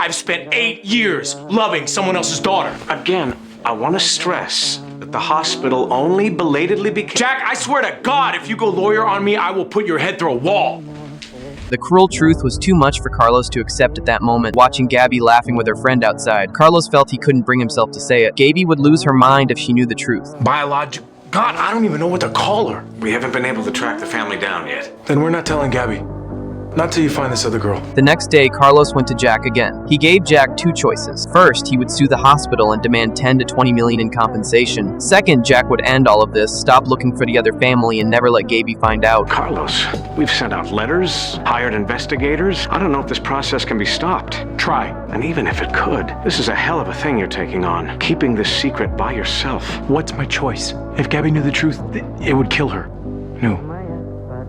I've spent 8 years loving someone else's daughter. Again, I want to stress that the hospital only belatedly became... Jack, I swear to God, if you go lawyer on me, I will put your head through a wall. The cruel truth was too much for Carlos to accept at that moment. Watching Gabi laughing with her friend outside, Carlos felt he couldn't bring himself to say it. Gabi would lose her mind if she knew the truth. Biological... God, I don't even know what to call her. We haven't been able to track the family down yet. Then we're not telling Gabi. Not till you find this other girl. The next day, Carlos went to Jack again. He gave Jack 2 choices. First, he would sue the hospital and demand 10 to 20 million in compensation. Second, Jack would end all of this, stop looking for the other family, and never let Gabi find out. Carlos, we've sent out letters, hired investigators. I don't know if this process can be stopped. Try. And even if it could, this is a hell of a thing you're taking on. Keeping this secret by yourself. What's my choice? If Gabi knew the truth, it would kill her. No.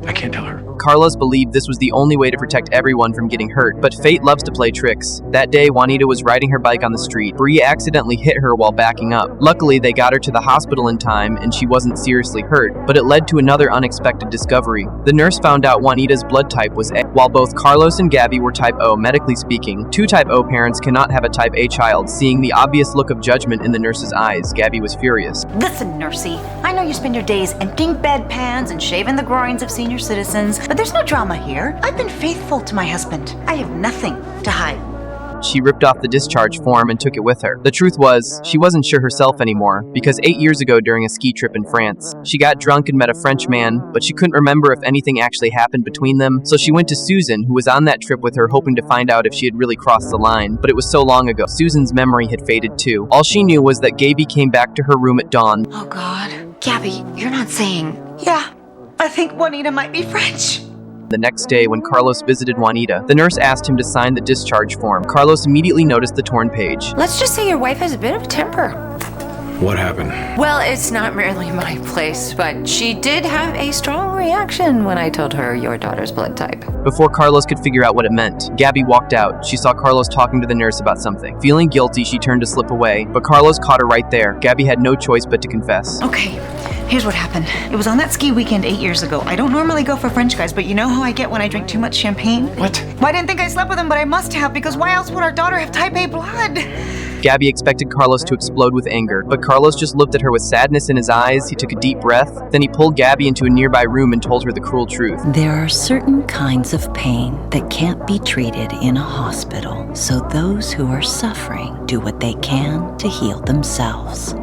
I can't tell her. Carlos believed this was the only way to protect everyone from getting hurt, but fate loves to play tricks. That day, Juanita was riding her bike on the street. Bree accidentally hit her while backing up. Luckily, they got her to the hospital in time and she wasn't seriously hurt, but it led to another unexpected discovery. The nurse found out Juanita's blood type was A. While both Carlos and Gabi were type O, medically speaking, 2 type O parents cannot have a type A child. Seeing the obvious look of judgment in the nurse's eyes, Gabi was furious. Listen, nursey, I know you spend your days emptying bedpans and shaving the groins of senior citizens, but there's no drama here. I've been faithful to my husband. I have nothing to hide. She ripped off the discharge form and took it with her. The truth was, she wasn't sure herself anymore, because 8 years ago during a ski trip in France, she got drunk and met a French man, but she couldn't remember if anything actually happened between them, so she went to Susan, who was on that trip with her, hoping to find out if she had really crossed the line, but it was so long ago. Susan's memory had faded too. All she knew was that Gabi came back to her room at dawn. Oh God. Gabi, you're not saying... Yeah, I think Juanita might be French. The next day, when Carlos visited Juanita, the nurse asked him to sign the discharge form. Carlos immediately noticed the torn page. Let's just say your wife has a bit of a temper. What happened? Well, it's not really my place, but she did have a strong reaction when I told her your daughter's blood type. Before Carlos could figure out what it meant, Gabi walked out. She saw Carlos talking to the nurse about something. Feeling guilty, she turned to slip away, but Carlos caught her right there. Gabi had no choice but to confess. Okay. Here's what happened. It was on that ski weekend 8 years ago. I don't normally go for French guys, but you know how I get when I drink too much champagne? What? Well, I didn't think I slept with him, but I must have, because why else would our daughter have type A blood? Gabi expected Carlos to explode with anger, but Carlos just looked at her with sadness in his eyes. He took a deep breath, then he pulled Gabi into a nearby room and told her the cruel truth. There are certain kinds of pain that can't be treated in a hospital, so those who are suffering do what they can to heal themselves.